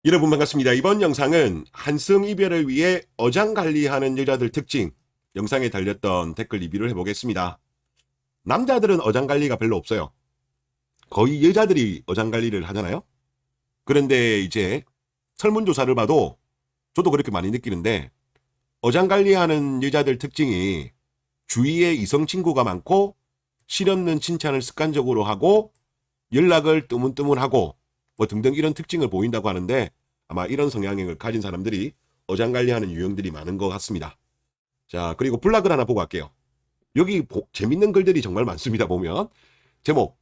여러분 반갑습니다. 이번 영상은 한승 이별을 위해 어장관리하는 여자들 특징 영상에 달렸던 댓글 리뷰를 해보겠습니다. 남자들은 어장관리가 별로 없어요. 거의 여자들이 어장관리를 하잖아요. 그런데 이제 설문조사를 봐도 저도 그렇게 많이 느끼는데 어장관리하는 여자들 특징이 주위에 이성친구가 많고 실없는 칭찬을 습관적으로 하고 연락을 뜨문뜨문하고 뭐 등등 이런 특징을 보인다고 하는데 아마 이런 성향을 가진 사람들이 어장관리하는 유형들이 많은 것 같습니다. 자, 그리고 블락을 하나 보고 갈게요. 여기 재밌는 글들이 정말 많습니다. 보면 제목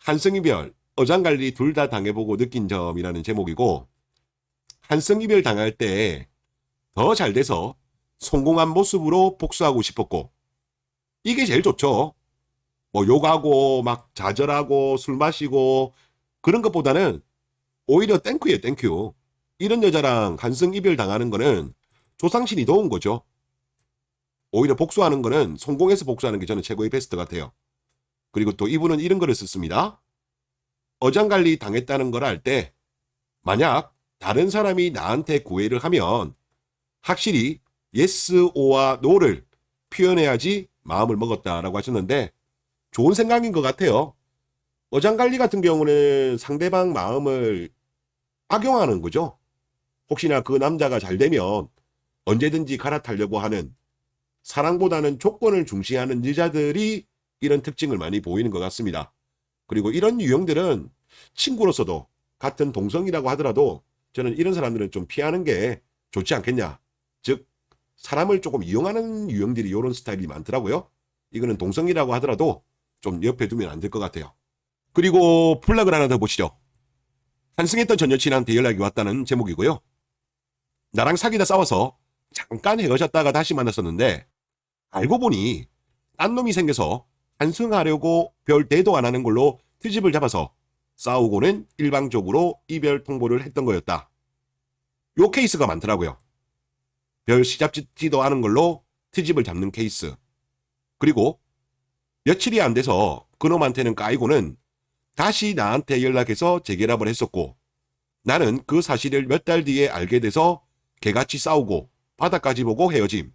한승이별 어장관리 둘 다 당해보고 느낀 점이라는 제목이고, 한승이별 당할 때 더 잘 돼서 성공한 모습으로 복수하고 싶었고, 이게 제일 좋죠. 뭐 욕하고 막 좌절하고 술 마시고 그런 것보다는 오히려 땡큐예요, 땡큐. 이런 여자랑 한승 이별 당하는 거는 조상신이 도운 거죠. 오히려 복수하는 거는 성공해서 복수하는 게 저는 최고의 베스트 같아요. 그리고 또 이분은 이런 거를 썼습니다. 어장관리 당했다는 걸 알 때 만약 다른 사람이 나한테 구애를 하면 확실히 yes, o와 no를 표현해야지 마음을 먹었다라고 하셨는데 좋은 생각인 것 같아요. 어장관리 같은 경우는 상대방 마음을 악용하는 거죠. 혹시나 그 남자가 잘 되면 언제든지 갈아타려고 하는, 사랑보다는 조건을 중시하는 여자들이 이런 특징을 많이 보이는 것 같습니다. 그리고 이런 유형들은 친구로서도 같은 동성이라고 하더라도 저는 이런 사람들은 좀 피하는 게 좋지 않겠냐. 즉 사람을 조금 이용하는 유형들이 이런 스타일이 많더라고요. 이거는 동성이라고 하더라도 좀 옆에 두면 안 될 것 같아요. 그리고 플락을 하나 더 보시죠. 한승했던 전 여친한테 연락이 왔다는 제목이고요. 나랑 사귀다 싸워서 잠깐 헤어졌다가 다시 만났었는데 알고 보니 딴 놈이 생겨서 한승하려고 별 대도 안 하는 걸로 트집을 잡아서 싸우고는 일방적으로 이별 통보를 했던 거였다. 요 케이스가 많더라고요. 별 시잡지도 않은 걸로 트집을 잡는 케이스. 그리고 며칠이 안 돼서 그놈한테는 까이고는 다시 나한테 연락해서 재결합을 했었고, 나는 그 사실을 몇 달 뒤에 알게 돼서 개같이 싸우고 바닥까지 보고 헤어짐.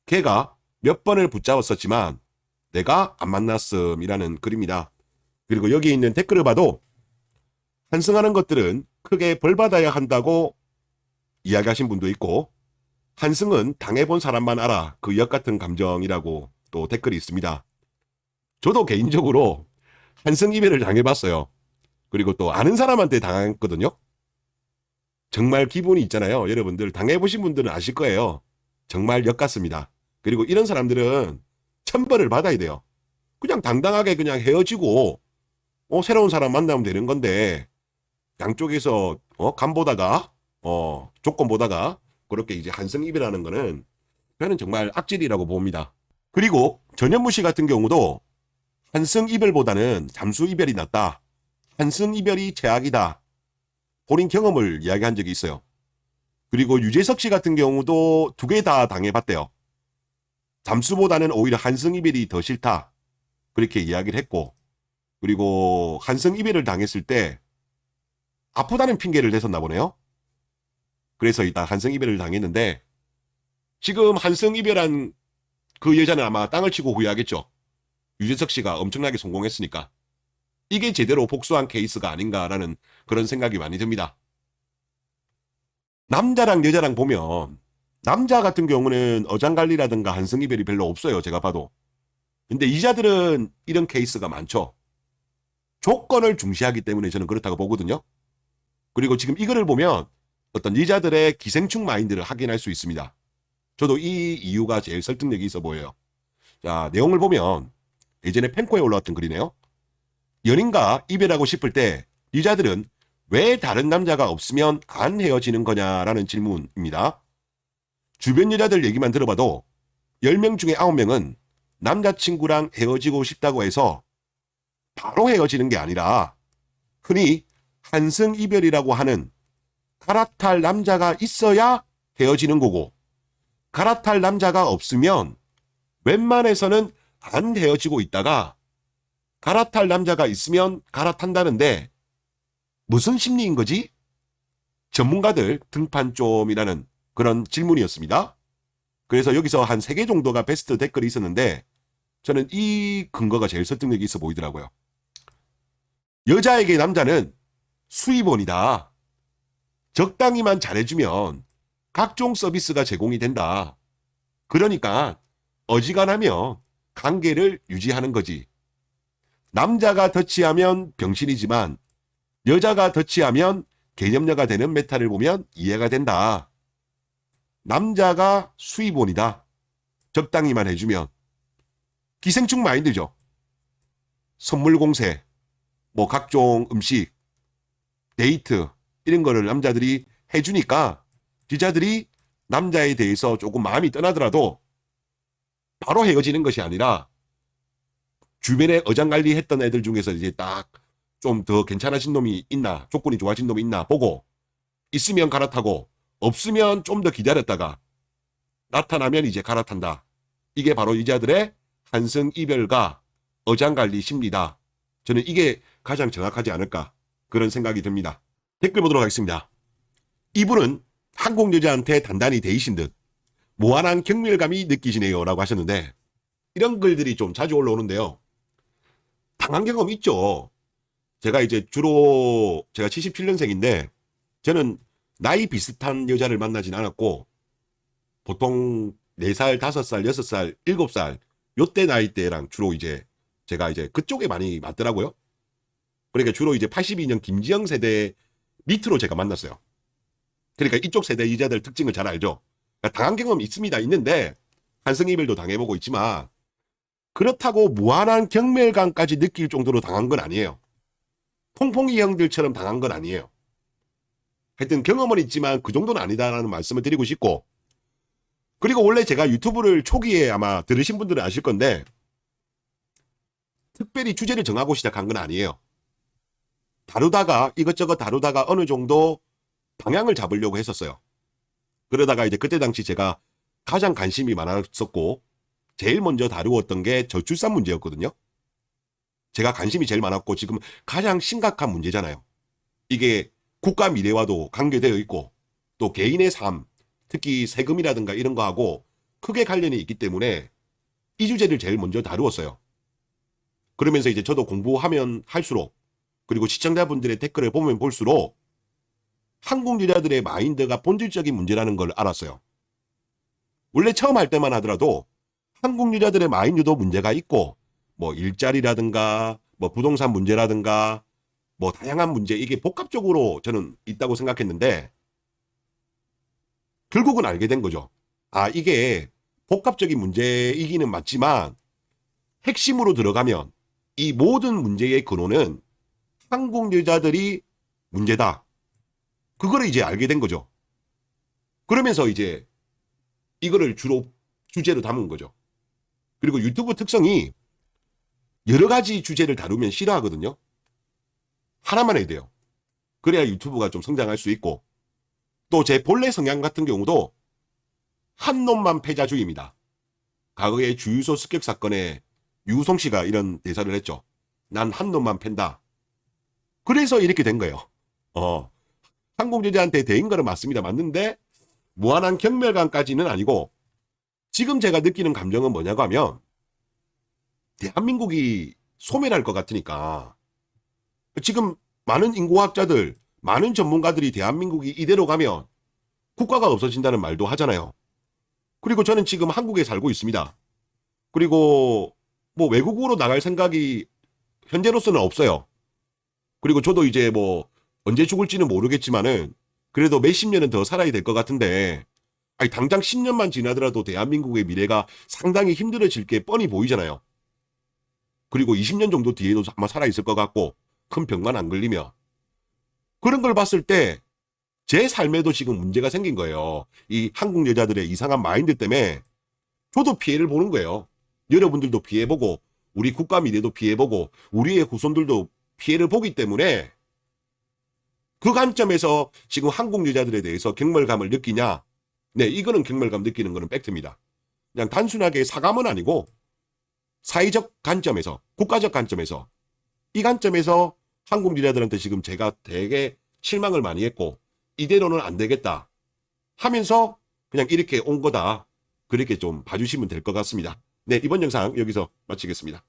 걔가 몇 번을 붙잡았었지만 내가 안 만났음이라는 글입니다. 그리고 여기 있는 댓글을 봐도 한승하는 것들은 크게 벌받아야 한다고 이야기하신 분도 있고, 한승은 당해본 사람만 알아 그 역 같은 감정이라고 또 댓글이 있습니다. 저도 개인적으로 한승 이별을 당해봤어요. 그리고 또 아는 사람한테 당했거든요. 정말 기분이 있잖아요. 여러분들 당해보신 분들은 아실 거예요. 정말 역 같습니다. 그리고 이런 사람들은 천벌을 받아야 돼요. 그냥 당당하게 그냥 헤어지고 새로운 사람 만나면 되는 건데, 양쪽에서 간 보다가 조건 보다가 그렇게 이제 한승 이별하는 거는 저는 정말 악질이라고 봅니다. 그리고 전현무 씨 같은 경우도 한승 이별보다는 잠수 이별이 낫다, 한승 이별이 최악이다, 본인 경험을 이야기한 적이 있어요. 그리고 유재석 씨 같은 경우도 두 개 다 당해봤대요. 잠수보다는 오히려 한승 이별이 더 싫다, 그렇게 이야기를 했고, 그리고 한승 이별을 당했을 때 아프다는 핑계를 댔었나 보네요. 그래서 일단 한승 이별을 당했는데, 지금 한승 이별한 그 여자는 아마 땅을 치고 후회하겠죠. 유재석 씨가 엄청나게 성공했으니까. 이게 제대로 복수한 케이스가 아닌가라는 그런 생각이 많이 듭니다. 남자랑 여자랑 보면 남자 같은 경우는 어장관리라든가 한승 이별이 별로 없어요, 제가 봐도. 근데 이자들은 이런 케이스가 많죠. 조건을 중시하기 때문에 저는 그렇다고 보거든요. 그리고 지금 이거를 보면 어떤 여자들의 기생충 마인드를 확인할 수 있습니다. 저도 이 이유가 제일 설득력이 있어 보여요. 자, 내용을 보면 예전에 펜코에 올라왔던 글이네요. 연인과 이별하고 싶을 때 여자들은 왜 다른 남자가 없으면 안 헤어지는 거냐라는 질문입니다. 주변 여자들 얘기만 들어봐도 10명 중에 9명은 남자친구랑 헤어지고 싶다고 해서 바로 헤어지는 게 아니라 흔히 한승 이별이라고 하는 갈아탈 남자가 있어야 헤어지는 거고, 갈아탈 남자가 없으면 웬만해서는 안 헤어지고 있다가 갈아탈 남자가 있으면 갈아탄다는데 무슨 심리인 거지? 전문가들 등판 좀이라는 그런 질문이었습니다. 그래서 여기서 한 3개 정도가 베스트 댓글이 있었는데 저는 이 근거가 제일 설득력이 있어 보이더라고요. 여자에게 남자는 수입원이다. 적당히만 잘해주면 각종 서비스가 제공이 된다. 그러니까 어지간하면 관계를 유지하는 거지. 남자가 더치하면 병신이지만 여자가 더치하면 개념녀가 되는 메타를 보면 이해가 된다. 남자가 수입원이다. 적당히만 해주면. 기생충 마인드죠. 선물 공세, 뭐 각종 음식, 데이트 이런 거를 남자들이 해주니까 여자들이 남자에 대해서 조금 마음이 떠나더라도 바로 헤어지는 것이 아니라 주변에 어장관리했던 애들 중에서 이제 딱 좀 더 괜찮아진 놈이 있나, 조건이 좋아진 놈이 있나 보고 있으면 갈아타고 없으면 좀 더 기다렸다가 나타나면 이제 갈아탄다. 이게 바로 여자들의 한승 이별과 어장관리 심리다. 저는 이게 가장 정확하지 않을까 그런 생각이 듭니다. 댓글 보도록 하겠습니다. 이분은 한국 여자한테 단단히 데이신 듯 무한한 경멸감이 느끼시네요 라고 하셨는데 이런 글들이 좀 자주 올라오는데요. 당한 경험 있죠. 제가 이제 주로 제가 77년생인데 저는 나이 비슷한 여자를 만나진 않았고 보통 4살, 5살, 6살, 7살 요때 나이대랑 주로 이제 제가 이제 그쪽에 많이 맞더라고요. 그러니까 주로 이제 82년 김지영 세대 밑으로 제가 만났어요. 그러니까 이쪽 세대 여자들 특징을 잘 알죠. 그러니까 당한 경험이 있는데 한승이별도 당해보고 있지만 그렇다고 무한한 경멸감까지 느낄 정도로 당한 건 아니에요. 퐁퐁이 형들처럼 당한 건 아니에요. 하여튼 경험은 있지만 그 정도는 아니다라는 말씀을 드리고 싶고 그리고 원래 제가 유튜브를 초기에 아마 들으신 분들은 아실 건데 특별히 주제를 정하고 시작한 건 아니에요. 다루다가 이것저것 다루다가 어느 정도 방향을 잡으려고 했었어요. 그러다가 이제 그때 당시 제가 가장 관심이 많았었고 제일 먼저 다루었던 게 저출산 문제였거든요. 제가 관심이 제일 많았고 지금 가장 심각한 문제잖아요. 이게 국가 미래와도 관계되어 있고 또 개인의 삶, 특히 세금이라든가 이런 거하고 크게 관련이 있기 때문에 이 주제를 제일 먼저 다루었어요. 그러면서 이제 저도 공부하면 할수록 그리고 시청자분들의 댓글을 보면 볼수록 한국 여자들의 마인드가 본질적인 문제라는 걸 알았어요. 원래 처음 할 때만 하더라도 한국 여자들의 마인드도 문제가 있고 뭐 일자리라든가 뭐 부동산 문제라든가 뭐 다양한 문제 이게 복합적으로 저는 있다고 생각했는데 결국은 알게 된 거죠. 아 이게 복합적인 문제이기는 맞지만 핵심으로 들어가면 이 모든 문제의 근원은 한국 여자들이 문제다. 그거를 이제 알게 된 거죠. 그러면서 이제 이거를 주로 주제로 담은 거죠. 그리고 유튜브 특성이 여러 가지 주제를 다루면 싫어하거든요. 하나만 해야 돼요. 그래야 유튜브가 좀 성장할 수 있고 또 제 본래 성향 같은 경우도 한 놈만 패자주의입니다. 과거에 주유소 습격 사건에 유우성 씨가 이런 대사를 했죠. 난 한 놈만 팬다. 그래서 이렇게 된 거예요. 한국 여자한테 대인 거는 맞습니다. 맞는데 무한한 경멸감까지는 아니고 지금 제가 느끼는 감정은 뭐냐고 하면 대한민국이 소멸할 것 같으니까 지금 많은 인구학자들, 많은 전문가들이 대한민국이 이대로 가면 국가가 없어진다는 말도 하잖아요. 그리고 저는 지금 한국에 살고 있습니다. 그리고 뭐 외국으로 나갈 생각이 현재로서는 없어요. 그리고 저도 이제 뭐 언제 죽을지는 모르겠지만은 그래도 몇십 년은 더 살아야 될 것 같은데 아니 당장 10년만 지나더라도 대한민국의 미래가 상당히 힘들어질 게 뻔히 보이잖아요. 그리고 20년 정도 뒤에도 아마 살아있을 것 같고 큰 병만 안 걸리며 그런 걸 봤을 때 제 삶에도 지금 문제가 생긴 거예요. 이 한국 여자들의 이상한 마인드 때문에 저도 피해를 보는 거예요. 여러분들도 피해보고 우리 국가 미래도 피해보고 우리의 후손들도 피해를 보기 때문에 그 관점에서 지금 한국 여자들에 대해서 경멸감을 느끼냐? 네, 이거는 경멸감 느끼는 거는 팩트입니다. 그냥 단순하게 사감은 아니고 사회적 관점에서, 국가적 관점에서 이 관점에서 한국 여자들한테 지금 제가 되게 실망을 많이 했고 이대로는 안 되겠다 하면서 그냥 이렇게 온 거다. 그렇게 좀 봐주시면 될 것 같습니다. 네, 이번 영상 여기서 마치겠습니다.